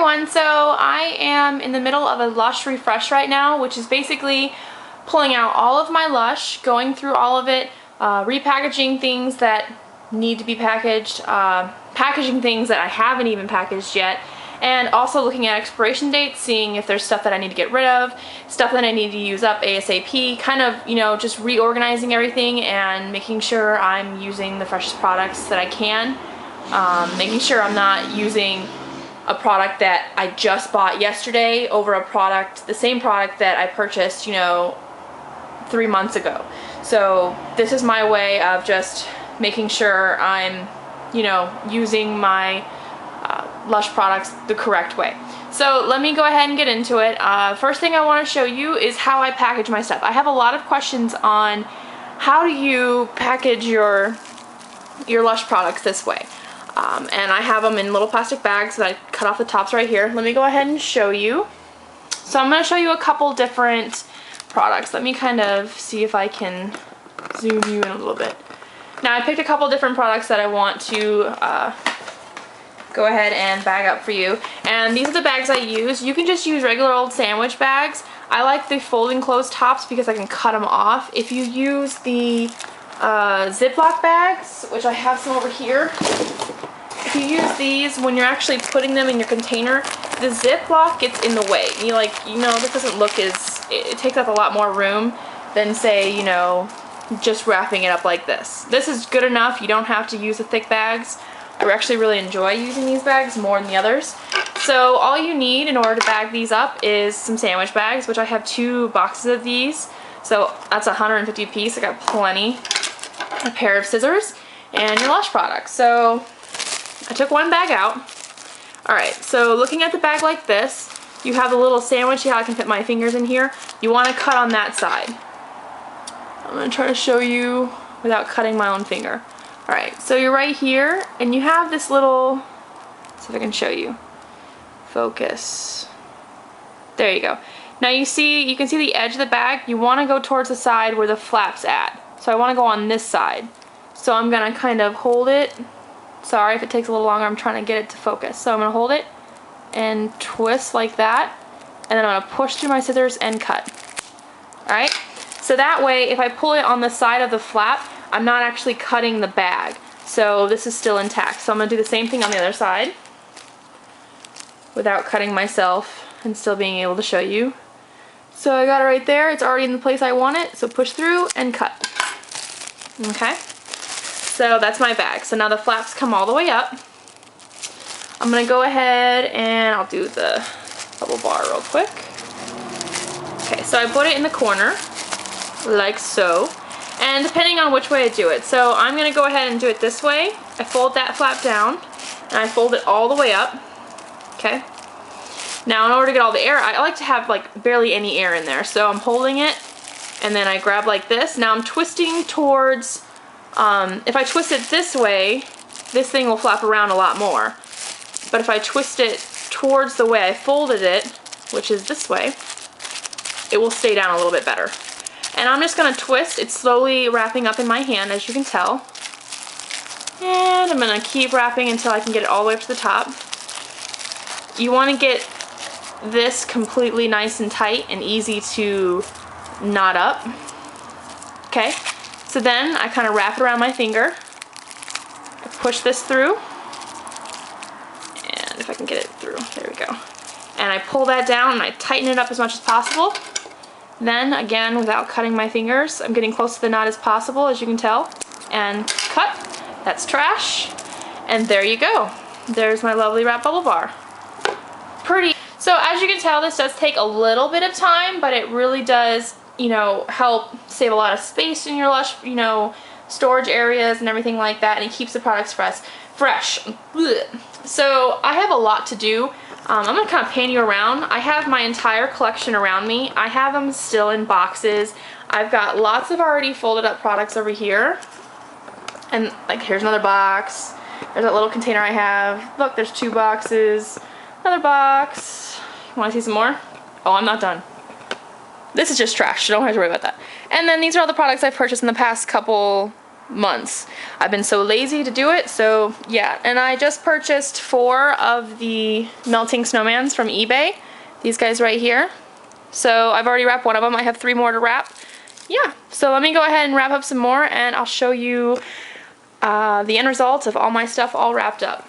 everyone, so I am in the middle of a Lush refresh right now, which is basically pulling out all of my Lush, going through all of it, repackaging things that need to be packaged, packaging things that I haven't even packaged yet, and also looking at expiration dates, seeing if there's stuff that I need to get rid of, stuff that I need to use up ASAP, kind of, you know, just reorganizing everything and making sure I'm using the freshest products that I can, making sure I'm not using a product that I just bought yesterday over a product, the same product that I purchased, you know, 3 months ago. So this is my way of just making sure I'm, you know, using my Lush products the correct way. So let me go ahead and get into it. First thing I want to show you is how I package my stuff. I have a lot of questions on how do you package your Lush products this way. And I have them in little plastic bags that I cut off the tops right here. Let me go ahead and show you. So I'm going to show you a couple different products. Let me kind of see if I can zoom you in a little bit. Now I picked a couple different products that I want to go ahead and bag up for you. And these are the bags I use. You can just use regular old sandwich bags. I like the folding closed tops because I can cut them off. If you use the Ziploc bags, which I have some over here, if you use these, when you're actually putting them in your container, the Ziploc gets in the way. You know, this doesn't look as, it takes up a lot more room than, say, you know, just wrapping it up like this. This is good enough. You don't have to use the thick bags. I actually really enjoy using these bags more than the others. So all you need in order to bag these up is some sandwich bags, which I have 2 boxes of these. So that's 150 a piece. I got plenty. A pair of scissors and your Lush products. So I took one bag out. Alright, so looking at the bag like this, you have the little sandwich. See how I can fit my fingers in here? You want to cut on that side. I'm going to try to show you without cutting my own finger. Alright, so you're right here, and you have this little, see if I can show you. Focus. There you go. Now you can see the edge of the bag. You want to go towards the side where the flap's at. So I want to go on this side. So I'm going to kind of hold it. Sorry if it takes a little longer, I'm trying to get it to focus. So I'm going to hold it and twist like that. And then I'm going to push through my scissors and cut. Alright? So that way, if I pull it on the side of the flap, I'm not actually cutting the bag. So this is still intact. So I'm going to do the same thing on the other side without cutting myself and still being able to show you. So I got it right there. It's already in the place I want it. So push through and cut. Okay? So that's my bag. So now the flaps come all the way up. I'm going to go ahead and I'll do the bubble bar real quick. Okay, so I put it in the corner like so. And depending on which way I do it. So I'm going to go ahead and do it this way. I fold that flap down and I fold it all the way up. Okay? Now in order to get all the air, I like to have like barely any air in there. So I'm holding it and then I grab like this. Now I'm twisting towards, if I twist it this way, this thing will flap around a lot more. But if I twist it towards the way I folded it, which is this way, it will stay down a little bit better. And I'm just going to twist. It's slowly wrapping up in my hand, as you can tell. And I'm going to keep wrapping until I can get it all the way up to the top. You want to get this completely nice and tight and easy to knot up. Okay, so then I kind of wrap it around my finger. I push this through. And if I can get it through, there we go. And I pull that down and I tighten it up as much as possible. Then, again, without cutting my fingers, I'm getting close to the knot as possible, as you can tell. And cut. That's trash. And there you go. There's my lovely wrap bubble bar. Pretty. So, as you can tell, this does take a little bit of time, but it really does, you know, help save a lot of space in your Lush, you know, storage areas and everything like that, and it keeps the products fresh. Blech. So, I have a lot to do. I'm going to kind of pan you around. I have my entire collection around me. I have them still in boxes. I've got lots of already folded up products over here. And like here's another box. There's that little container I have. Look, there's 2 boxes. Another box. You want to see some more? Oh, I'm not done. This is just trash. So don't have to worry about that. And then these are all the products I've purchased in the past couple months. I've been so lazy to do it, so yeah. And I just purchased 4 of the melting snowmans from eBay. These guys right here. So I've already wrapped 1 of them. I have 3 more to wrap. Yeah, so let me go ahead and wrap up some more, and I'll show you the end result of all my stuff all wrapped up.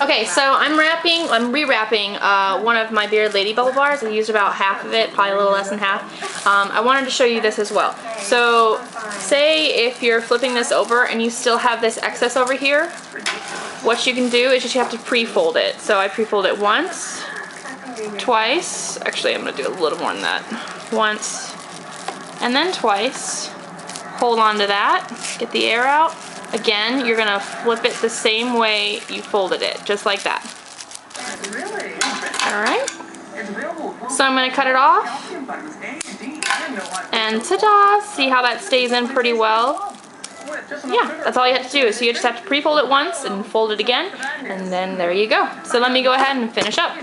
Okay, so I'm re-wrapping 1 of my Bearded Lady bubble bars. I used about half of it, probably a little less than half. I wanted to show you this as well. So say if you're flipping this over and you still have this excess over here, what you can do is just you have to pre-fold it. So I pre-fold it once, twice, actually I'm going to do a little more than that, once, and then twice. Hold on to that, get the air out. Again, you're gonna flip it the same way you folded it, just like that. Alright, so I'm gonna cut it off, and ta-da! See how that stays in pretty well? Yeah, that's all you have to do. So you just have to pre-fold it once and fold it again, and then there you go. So let me go ahead and finish up.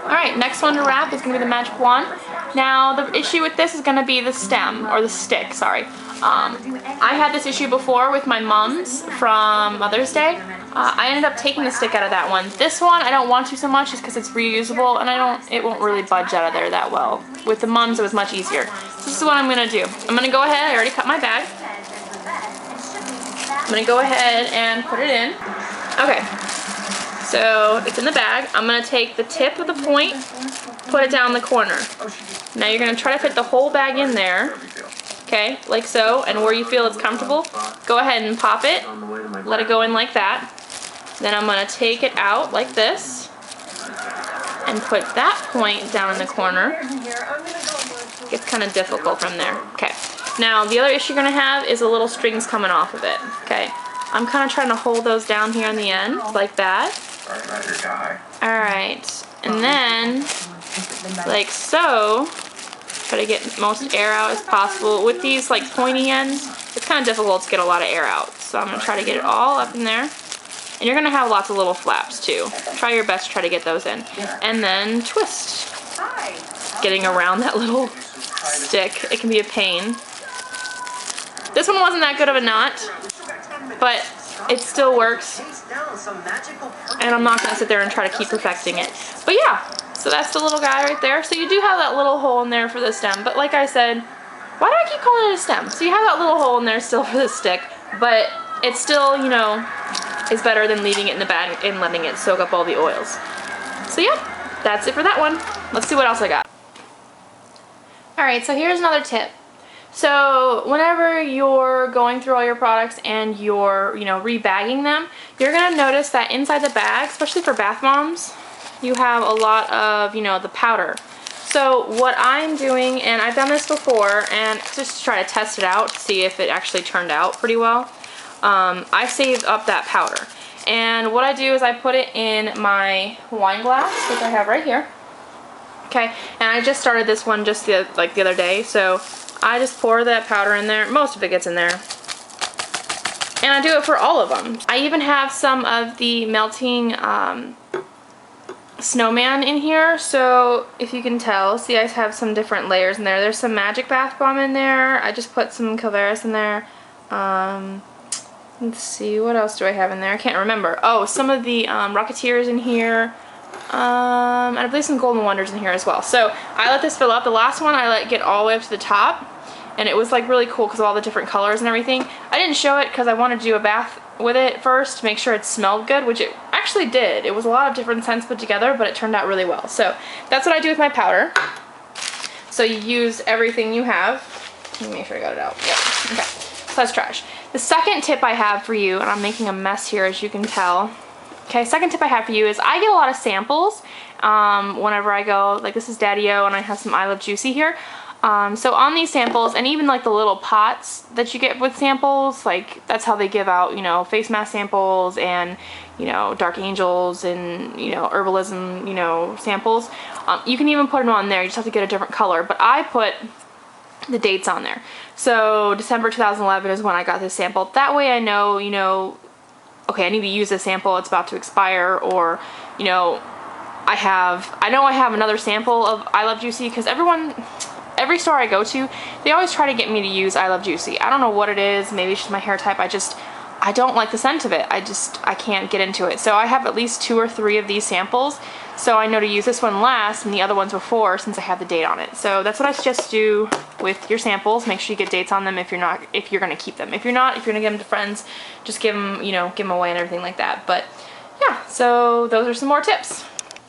Alright, next one to wrap is going to be the magic wand. Now, the issue with this is going to be the stem, or the stick, sorry. I had this issue before with my mums from Mother's Day. I ended up taking the stick out of that one. This one, I don't want to so much just because it's reusable, and it won't really budge out of there that well. With the mums, it was much easier. So this is what I'm going to do. I'm going to go ahead, I already cut my bag. I'm going to go ahead and put it in. Okay. So it's in the bag. I'm going to take the tip of the point, put it down the corner. Now you're going to try to fit the whole bag in there, okay, like so, and where you feel it's comfortable, go ahead and pop it, let it go in like that. Then I'm going to take it out like this and put that point down in the corner. It gets kind of difficult from there. Okay. Now the other issue you're going to have is the little strings coming off of it, okay. I'm kind of trying to hold those down here on the end, like that. Alright, and then, like so, try to get most air out as possible. With these like pointy ends, it's kind of difficult to get a lot of air out. So I'm going to try to get it all up in there. And you're going to have lots of little flaps too. Try your best to try to get those in. And then twist. Getting around that little stick, it can be a pain. This one wasn't that good of a knot, but it still works. And I'm not going to sit there and try to keep perfecting it. But yeah, so that's the little guy right there. So you do have that little hole in there for the stem. But like I said, why do I keep calling it a stem? So you have that little hole in there still for the stick. But it still, you know, is better than leaving it in the bag and letting it soak up all the oils. So yeah, that's it for that one. Let's see what else I got. Alright, so here's another tip. So whenever you're going through all your products and you're, you know, rebagging them, you're going to notice that inside the bag, especially for bath bombs, you have a lot of, you know, the powder. So what I'm doing, and I've done this before, and just to try to test it out to see if it actually turned out pretty well, I saved up that powder. And what I do is I put it in my wine glass, which I have right here. Okay, and I just started this one just the other day, so I just pour that powder in there. Most of it gets in there. And I do it for all of them. I even have some of the melting snowman in here. So if you can tell, see I have some different layers in there. There's some magic bath bomb in there. I just put some Calvaris in there. Let's see, what else do I have in there? I can't remember. Oh, some of the Rocketeers in here. And I believe some Golden Wonders in here as well. So I let this fill up. The last one I let get all the way up to the top, and it was like really cool because of all the different colors and everything. I didn't show it because I wanted to do a bath with it first to make sure it smelled good, which it actually did. It was a lot of different scents put together, but it turned out really well. So that's what I do with my powder. So you use everything you have. Let me make sure I got it out. Yep. Okay. So that's trash. The second tip I have for you, and I'm making a mess here as you can tell. Okay, second tip I have for you is I get a lot of samples whenever I go, like this is Daddy-O and I have some I Love Juicy here. So on these samples, and even like the little pots that you get with samples, like that's how they give out, you know, face mask samples and, you know, Dark Angels and, you know, herbalism, you know, samples. You can even put them on there, you just have to get a different color, but I put the dates on there. So December 2011 is when I got this sample. That way I know, you know, okay, I need to use this sample, it's about to expire, or, you know, I know I have another sample of I Love Juicy, because every every store I go to, they always try to get me to use I Love Juicy. I don't know what it is. Maybe it's just my hair type. I don't like the scent of it. I can't get into it. So I have at least 2 or 3 of these samples. So I know to use this one last and the other ones before, since I have the date on it. So that's what I suggest to do with your samples. Make sure you get dates on them if you're gonna keep them. If you're gonna give them to friends, just give them, you know, give them away and everything like that. But yeah, so those are some more tips.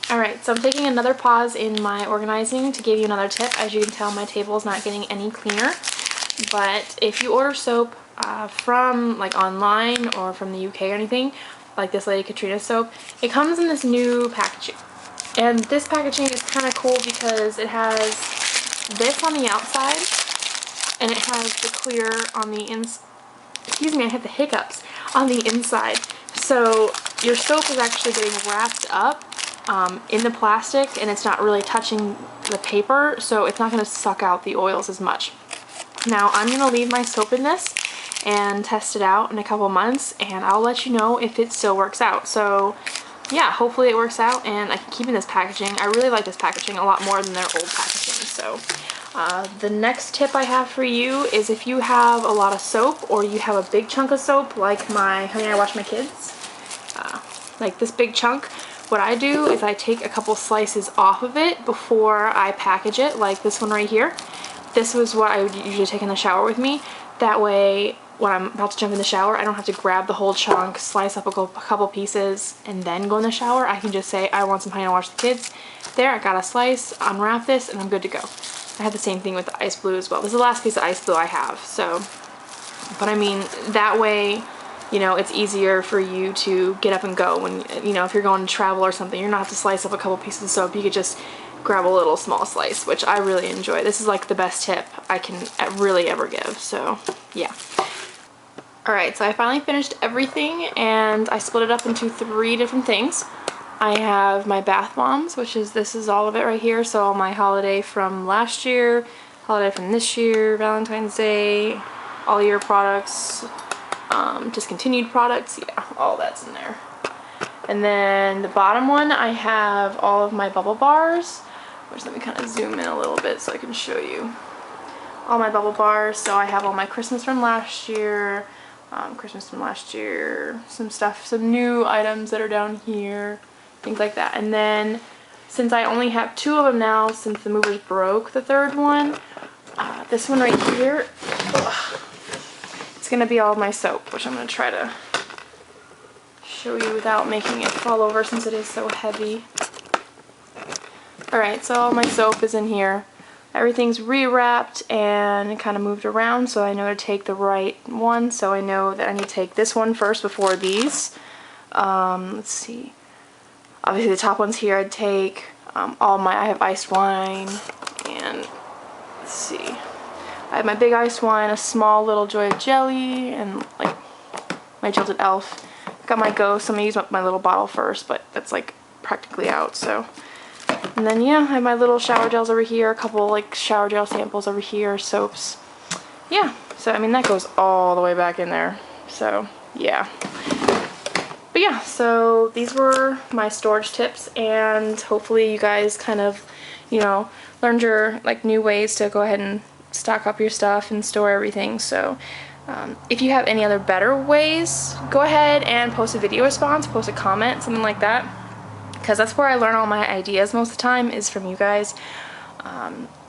Alright, so I'm taking another pause in my organizing to give you another tip. As you can tell, my table is not getting any cleaner. But if you order soap from like online or from the UK or anything, like this Lady Katrina soap, it comes in this new packaging. And this packaging is kind of cool because it has this on the outside and it has the clear on the inside. Excuse me, I had the hiccups on the inside. So your soap is actually getting wrapped up in the plastic and it's not really touching the paper, so it's not going to suck out the oils as much. Now I'm going to leave my soap in this and test it out in a couple months, and I'll let you know if it still works out. So yeah, hopefully it works out and I can keep in this packaging. I really like this packaging a lot more than their old packaging. So the next tip I have for you is if you have a lot of soap or you have a big chunk of soap like my Honey I Wash My Kids, like this big chunk, what I do is I take a couple slices off of it before I package it, like this one right here. This was what I would usually take in the shower with me. That way, when I'm about to jump in the shower, I don't have to grab the whole chunk, slice up a couple pieces, and then go in the shower. I can just say, I want some Honey I Wash the Kids. There, I got a slice, unwrap this, and I'm good to go. I had the same thing with the ice blue as well. This is the last piece of ice blue I have, so. But I mean, that way, you know, it's easier for you to get up and go when, you know, if you're going to travel or something, you're not have to slice up a couple pieces of soap. You could just grab a little small slice, which I really enjoy. This is like the best tip I can really ever give, so yeah. Alright, so I finally finished everything and I split it up into 3 different things. I have my bath bombs, which is, this is all of it right here, so all my holiday from last year, holiday from this year, Valentine's Day, all year products, discontinued products, yeah, all that's in there. And then the bottom one, I have all of my bubble bars, which let me kind of zoom in a little bit so I can show you. All my bubble bars, so I have all my Christmas from last year, some stuff, some new items that are down here, things like that. And then, since I only have 2 of them now, since the movers broke the 3rd one, this one right here, it's going to be all of my soap, which I'm going to try to show you without making it fall over since it is so heavy. Alright, so all my soap is in here. Everything's rewrapped and kind of moved around, so I know to take the right one. So I know that I need to take this one first before these. Let's see. Obviously the top one's here. I'd take I have iced wine, and let's see. I have my big iced wine, a small little Joy of Jelly, and like my Jilted Elf. Got my Ghost. I'm gonna use my little bottle first, but that's like practically out, so. And then yeah, I have my little shower gels over here, a couple like shower gel samples over here, soaps. Yeah, so I mean that goes all the way back in there. So yeah. But yeah, so these were my storage tips, and hopefully you guys kind of, you know, learned your like new ways to go ahead and stock up your stuff and store everything. So if you have any other better ways, go ahead and post a video response, post a comment, something like that. Because that's where I learn all my ideas most of the time, is from you guys.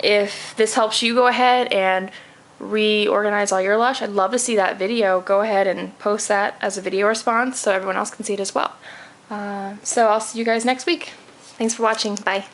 If this helps you go ahead and reorganize all your Lush, I'd love to see that video. Go ahead and post that as a video response so everyone else can see it as well. So I'll see you guys next week. Thanks for watching. Bye.